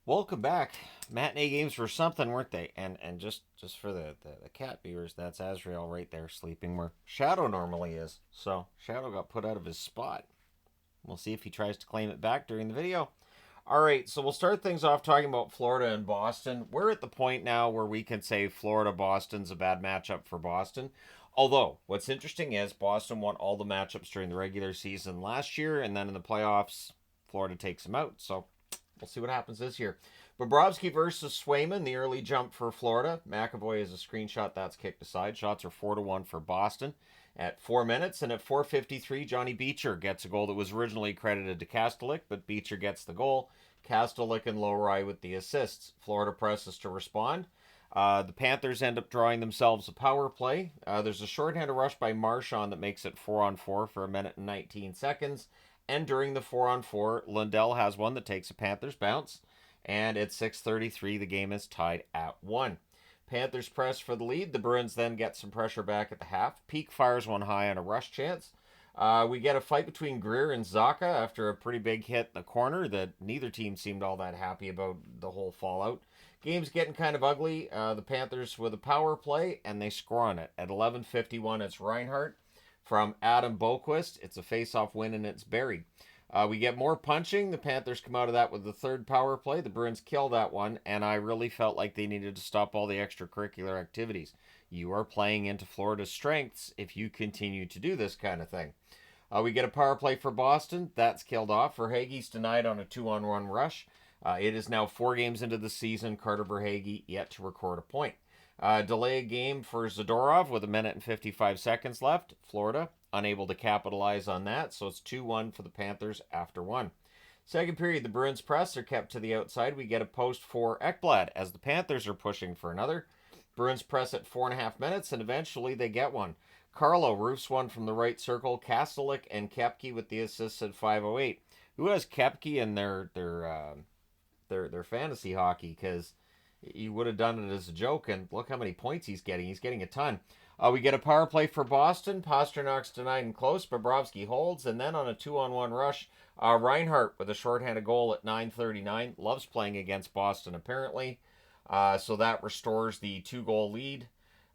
Welcome back. Matinee games were something, weren't they? And just for the cat viewers, that's Azrael right there sleeping where Shadow normally is. So Shadow got put out of his spot. We'll see if he tries to claim it back during the video. All right, so we'll start things off talking about Florida and Boston. We're at the point now where we can say Florida Boston's a bad matchup for Boston. Although, what's interesting is Boston won all the matchups during the regular season last year, and then in the playoffs, Florida takes them out. So we'll see what happens this year. Bobrovsky versus Swayman, the early jump for Florida. McAvoy is a screenshot that's kicked aside. Shots are 4-1 for Boston at 4 minutes. And at 4:53, Johnny Beecher gets a goal that was originally credited to Kastelik, but Beecher gets the goal. Kastelik and Lowry with the assists. Florida presses to respond. The Panthers end up drawing themselves a power play. There's a shorthanded rush by Marchand that makes it 4-on-4 for 1 minute and 19 seconds. And during the 4-on-4, Lundell has one that takes a Panthers bounce. And at 6:33, the game is tied at 1. Panthers press for the lead. The Bruins then get some pressure back at the half. Peak fires one high on a rush chance. We get a fight between Greer and Zaka after a pretty big hit in the corner that neither team seemed all that happy about the whole fallout. Game's getting kind of ugly. The Panthers with a power play, and they score on it. At 11:51, it's Reinhart from Adam Boquist. It's a face-off win, and it's buried. We get more punching. The Panthers come out of that with the third power play. The Bruins kill that one, and I really felt like they needed to stop all the extracurricular activities. You are playing into Florida's strengths if you continue to do this kind of thing. We get a power play for Boston. That's killed off. Verhaeghe's denied on a 2-on-1 rush. It is now 4 games into the season. Carter Verhaeghe yet to record a point. Delay a game for Zadorov with 1 minute and 55 seconds left. Florida unable to capitalize on that, so it's 2-1 for the Panthers after 1. Second period, the Bruins press are kept to the outside. We get a post for Ekblad as the Panthers are pushing for another. Bruins press at 4.5 minutes, and eventually they get one. Carlo roofs one from the right circle. Kastelik and Koepke with the assists at 5:08. Who has Koepke in their fantasy hockey? Because you would have done it as a joke, and look how many points he's getting. He's getting a ton. We get a power play for Boston. Pasternak's denied and close. Bobrovsky holds, and then on a 2-on-1 rush, Reinhart with a shorthanded goal at 9:39. Loves playing against Boston, apparently. So that restores the 2-goal lead.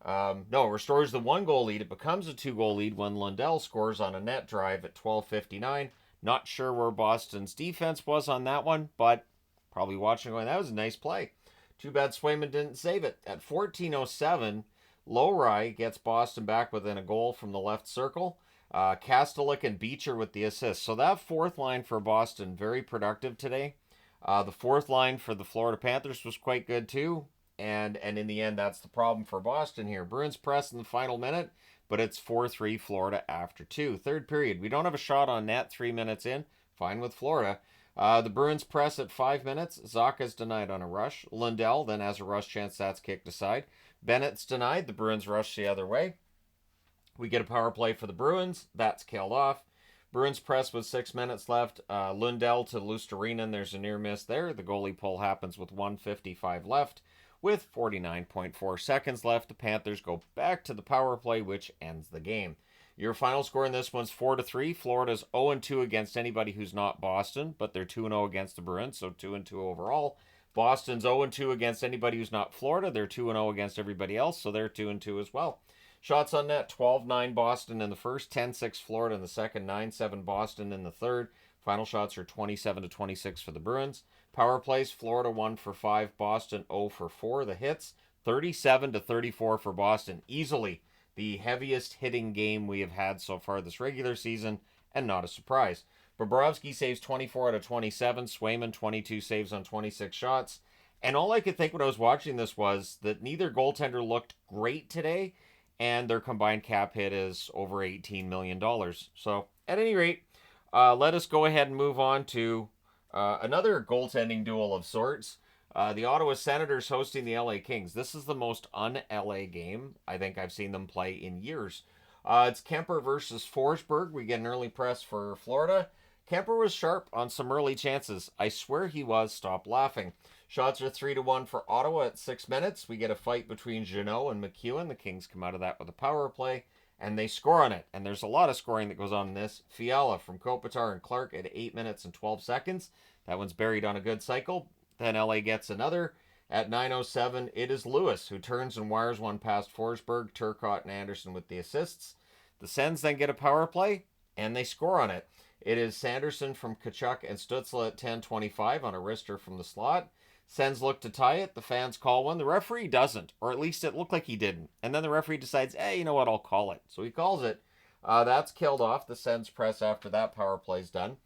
No, restores the 1-goal lead. It becomes a 2-goal lead when Lundell scores on a net drive at 12:59. Not sure where Boston's defense was on that one, but probably watching going, that was a nice play. Too bad Swayman didn't save it. At 14:07, Lowry gets Boston back within a goal from the left circle. Kastelik and Beecher with the assist. So that fourth line for Boston, very productive today. The fourth line for the Florida Panthers was quite good too. And in the end, that's the problem for Boston here. Bruins press in the final minute, but it's 4-3 Florida after 2. Third period, we don't have a shot on net 3 minutes in. Fine with Florida. The Bruins press at 5 minutes. Zaka's denied on a rush. Lundell then has a rush chance. That's kicked aside. Bennett's denied. The Bruins rush the other way. We get a power play for the Bruins. That's killed off. Bruins press with 6 minutes left. Lundell to Luostarinen. There's a near miss there. The goalie pull happens with 1:55 left. With 49.4 seconds left, the Panthers go back to the power play, which ends the game. Your final score in this one's 4-3. Florida's 0-2 against anybody who's not Boston, but they're 2-0 against the Bruins, so 2-2 overall. Boston's 0-2 against anybody who's not Florida. They're 2-0 against everybody else, so they're 2-2 as well. Shots on net, 12-9 Boston in the first, 10-6 Florida in the second, 9-7 Boston in the third. Final shots are 27-26 for the Bruins. Power plays, Florida 1 for 5, Boston 0 for 4. The hits, 37-34 for Boston. Easily the heaviest hitting game we have had so far this regular season, and not a surprise. Bobrovsky saves 24 out of 27. Swayman 22 saves on 26 shots. And all I could think when I was watching this was that neither goaltender looked great today, and their combined cap hit is over $18 million. So, at any rate, let us go ahead and move on to another goaltending duel of sorts. The Ottawa Senators hosting the LA Kings. This is the most un-LA game I think I've seen them play in years. It's Kemper versus Forsberg. We get an early press for Florida. Kemper was sharp on some early chances. I swear he was. Stop laughing. Shots are 3-1 for Ottawa at 6 minutes. We get a fight between Jeannot and McEwen. The Kings come out of that with a power play, and they score on it. And there's a lot of scoring that goes on in this. Fiala from Kopitar and Clark at 8 minutes and 12 seconds. That one's buried on a good cycle. Then LA gets another. At 9:07, it is Lewis who turns and wires one past Forsberg, Turcotte, and Anderson with the assists. The Sens then get a power play, and they score on it. It is Sanderson from Tkachuk and Stützle at 10:25 on a wrister from the slot. Sens look to tie it. The fans call one. The referee doesn't, or at least it looked like he didn't. And then the referee decides, hey, you know what, I'll call it. So he calls it. That's killed off. The Sens press after that power play's done.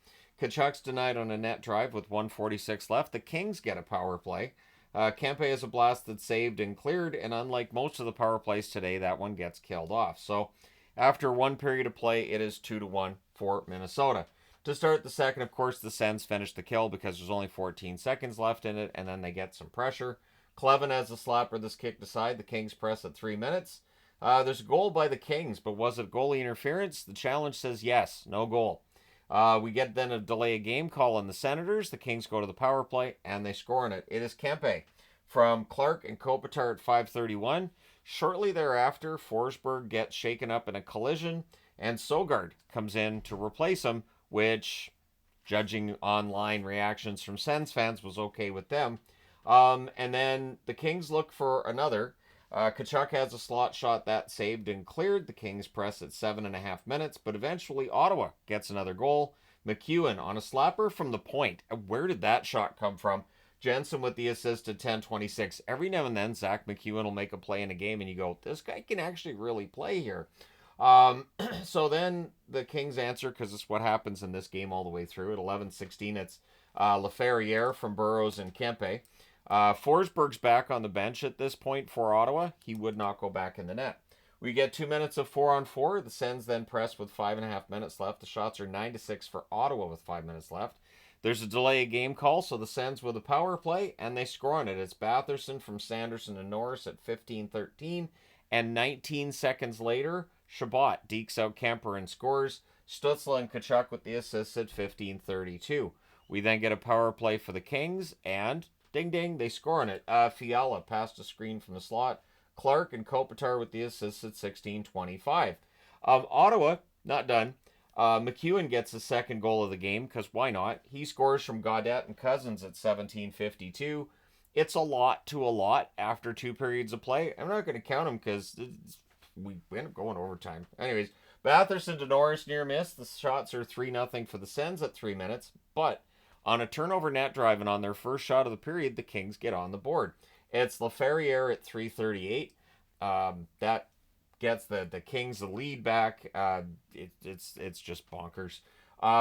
Tkachuk's denied on a net drive with 1:46 left. The Kings get a power play. Kempe has a blast that's saved and cleared, and unlike most of the power plays today, that one gets killed off. So after one period of play, it is 2-1 for Minnesota. To start the second, of course, the Sens finish the kill because there's only 14 seconds left in it, and then they get some pressure. Clevin has a slapper that's kicked aside. The Kings press at 3 minutes. There's a goal by the Kings, but was it goalie interference? The challenge says yes, no goal. We get then a delay of game call on the Senators. The Kings go to the power play, and they score on it. It is Kempe from Clark and Kopitar at 5:31. Shortly thereafter, Forsberg gets shaken up in a collision, and Sogard comes in to replace him, which, judging online reactions from Sens fans, was okay with them. And then the Kings look for another. Tkachuk has a slot shot that saved and cleared. The Kings press at 7.5 minutes, but eventually Ottawa gets another goal. McEwen on a slapper from the point. Where did that shot come from? Jensen with the assist at 10:26. Every now and then, Zach McEwen will make a play in a game, and you go, this guy can actually really play here. So then the Kings answer, because it's what happens in this game all the way through. At 11:16, it's Laferriere from Burrows and Kempe. Forsberg's back on the bench at this point for Ottawa. He would not go back in the net. We get 2 minutes of 4-on-4. The Sens then press with 5.5 minutes left. The shots are 9-6 for Ottawa with 5 minutes left. There's a delay of game call, so the Sens with a power play, and they score on it. It's Batherson from Sanderson and Norris at 15:13, and 19 seconds later, Chabot dekes out Kemper and scores. Stützle and Tkachuk with the assists at 15:32. We then get a power play for the Kings, and ding ding, they score on it. Fiala passed a screen from the slot. Clark and Kopitar with the assists at 16:25. Ottawa, not done. McEwen gets the second goal of the game, because why not? He scores from Gaudette and Cousins at 17:52. It's a lot after 2 periods of play. I'm not going to count them because we end up going overtime. Anyways, Batherson to Norris near miss. The shots are 3-0 for the Sens at 3 minutes. But on a turnover net drive and on their first shot of the period, the Kings get on the board. It's Laferriere at 3:38. That gets the Kings the lead back. It's just bonkers.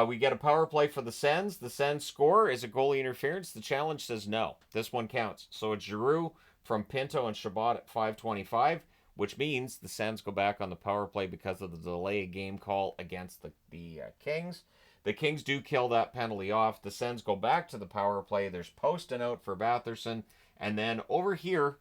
We get a power play for the Sens. The Sens score. Is it goalie interference? The challenge says no. This one counts. So it's Giroux from Pinto and Chabot at 5:25, which means the Sens go back on the power play because of the delay game call against the Kings. The Kings do kill that penalty off. The Sens go back to the power play. There's posting out for Batherson. And then over here,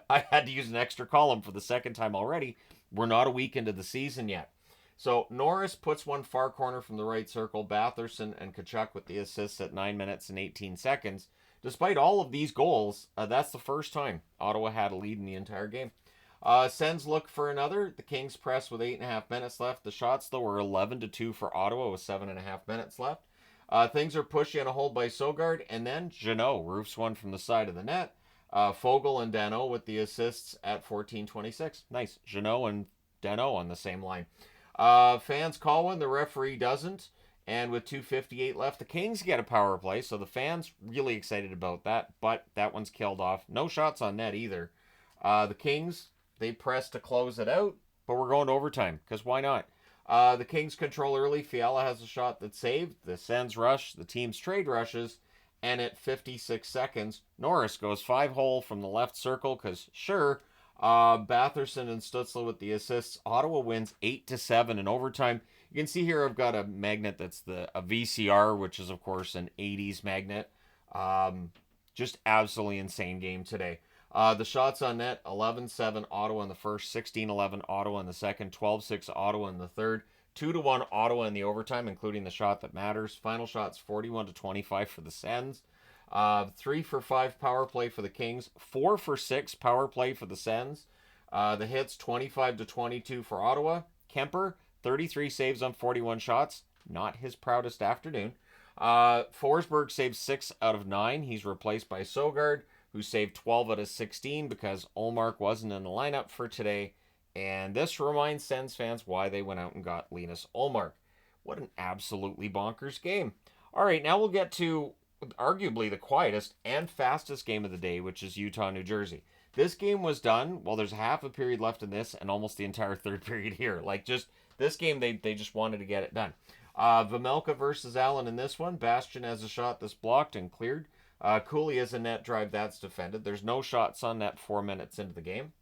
I had to use an extra column for the second time already. We're not a week into the season yet. So Norris puts one far corner from the right circle. Batherson and Tkachuk with the assists at 9 minutes and 18 seconds. Despite all of these goals, that's the first time Ottawa had a lead in the entire game. Sens look for another. The Kings press with 8.5 minutes left. The shots, though, were 11-2 for Ottawa with 7.5 minutes left. Things are pushy on a hold by Sogard, and then Jeannot roofs one from the side of the net. Fogle and Dano with the assists at 14:26. Nice. Jeannot and Dano on the same line. Fans call one. The referee doesn't. And with 2:58 left, the Kings get a power play. So the fans really excited about that. But that one's killed off. No shots on net either. The Kings, they press to close it out. But we're going to overtime. Because why not? The Kings control early. Fiala has a shot that's saved. The Sens rush. The team's trade rushes. And at 56 seconds, Norris goes 5-hole from the left circle. Because sure, Batherson and Stützle with the assists. Ottawa wins 8-7 in overtime. You can see here I've got a magnet that's a VCR, which is, of course, an 80s magnet. Just absolutely insane game today. The shots on net, 11-7 Ottawa in the first, 16-11 Ottawa in the second, 12-6 Ottawa in the third, 2-1 Ottawa in the overtime, including the shot that matters. Final shots, 41-25 for the Sens. 3-for-5 power play for the Kings. 4-for-6 power play for the Sens. The hits, 25-22 for Ottawa. Kemper, 33 saves on 41 shots. Not his proudest afternoon. Forsberg saved 6 out of 9. He's replaced by Sogard, who saved 12 out of 16 because Ullmark wasn't in the lineup for today. And this reminds Sens fans why they went out and got Linus Ullmark. What an absolutely bonkers game. All right, now we'll get to arguably the quietest and fastest game of the day, which is Utah-New Jersey. This game was done, well, there's half a period left in this and almost the entire third period here. Like, just this game, they just wanted to get it done. Vejmelka versus Allen in this one. Bastian has a shot that's blocked and cleared. Cooley has a net drive that's defended. There's no shots on net 4 minutes into the game.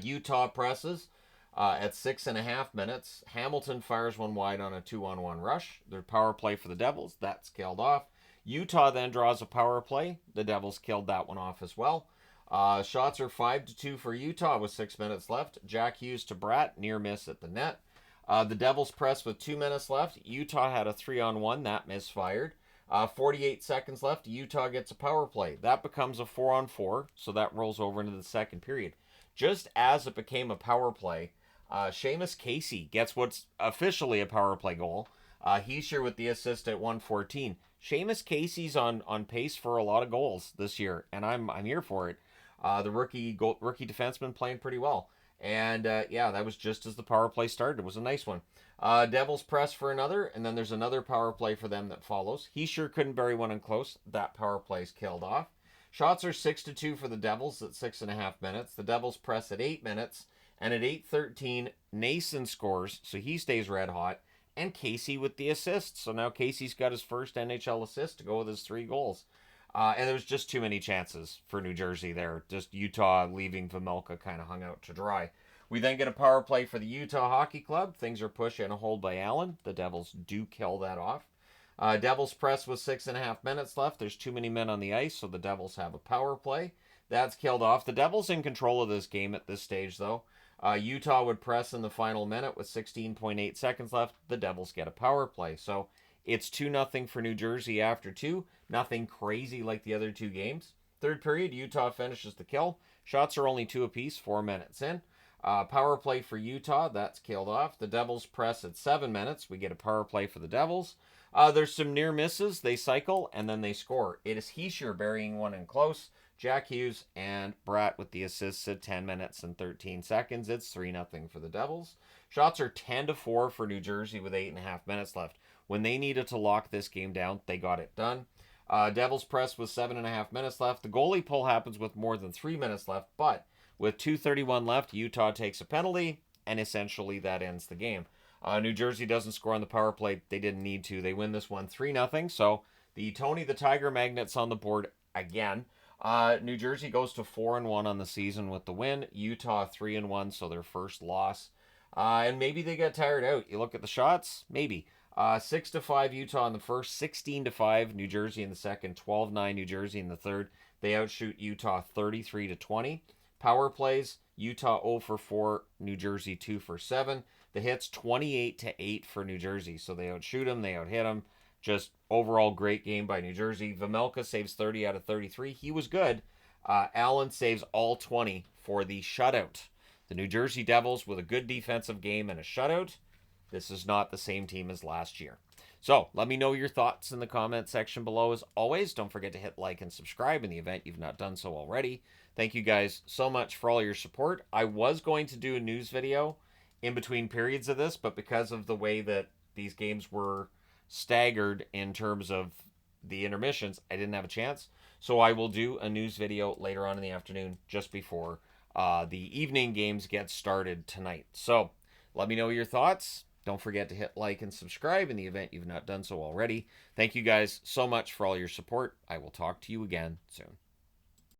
Utah presses at 6.5 minutes. Hamilton fires one wide on a 2-on-1 rush. Their power play for the Devils. That's killed off. Utah then draws a power play. The Devils killed that one off as well. Shots are 5-2 for Utah with 6 minutes left. Jack Hughes to Bratt. Near miss at the net. The Devils press with 2 minutes left. Utah had a 3-on-1. That misfired. 48 seconds left. Utah gets a power play. That becomes a 4-on-4. So that rolls over into the second period. Just as it became a power play, Seamus Casey gets what's officially a power play goal. He's here with the assist at 1:14. Seamus Casey's on pace for a lot of goals this year, and I'm here for it. The rookie defenseman playing pretty well. And yeah, that was just as the power play started. It was a nice one. Devils press for another, and then there's another power play for them that follows. He sure couldn't bury one in close. That power play's killed off. Shots are 6-2 for the Devils at 6.5 minutes. The Devils press at 8 minutes. And at 8:13, Nason scores, so he stays red hot. And Casey with the assist. So now Casey's got his first NHL assist to go with his 3 goals. And there was just too many chances for New Jersey there. Just Utah leaving Vejmelka kind of hung out to dry. We then get a power play for the Utah Hockey Club. Things are pushed and a hold by Allen. The Devils do kill that off. Devils press with 6.5 minutes left. There's too many men on the ice, so the Devils have a power play. That's killed off. The Devils in control of this game at this stage, though. Utah would press in the final minute with 16.8 seconds left. The Devils get a power play. So it's 2-0 for New Jersey after 2. Nothing crazy like the other 2 games. Third period, Utah finishes the kill. Shots are only 2 apiece, 4 minutes in. Power play for Utah, that's killed off. The Devils press at 7 minutes. We get a power play for the Devils. There's some near misses. They cycle, and then they score. It is Hischier burying one in close. Jack Hughes and Bratt with the assists at 10 minutes and 13 seconds. It's 3-0 for the Devils. Shots are 10-4 for New Jersey with 8.5 minutes left. When they needed to lock this game down, they got it done. Devils press with 7.5 minutes left. The goalie pull happens with more than 3 minutes left, but with 2:31 left, Utah takes a penalty, and essentially that ends the game. New Jersey doesn't score on the power play. They didn't need to. They win this one 3-0. So the Tony the Tiger Magnets on the board again. New Jersey goes to 4-1 on the season with the win. Utah 3-1, so their first loss. And maybe they get tired out. You look at the shots, maybe. 6-5 Utah in the first, 16-5 New Jersey in the second, 12-9 New Jersey in the third. They outshoot Utah 33-20. Power plays, Utah 0 for 4, New Jersey 2 for 7. The hits 28-8 for New Jersey, so they outshoot them, they outhit them. Just overall great game by New Jersey. Vejmelka saves 30 out of 33. He was good. Allen saves all 20 for the shutout. The New Jersey Devils with a good defensive game and a shutout. This is not the same team as last year. So let me know your thoughts in the comment section below. As always, don't forget to hit like and subscribe in the event you've not done so already. Thank you guys so much for all your support. I was going to do a news video in between periods of this, but because of the way that these games were staggered in terms of the intermissions, I didn't have a chance. So I will do a news video later on in the afternoon just before the evening games get started tonight. So let me know your thoughts. Don't forget to hit like and subscribe in the event you've not done so already. Thank you guys so much for all your support. I will talk to you again soon.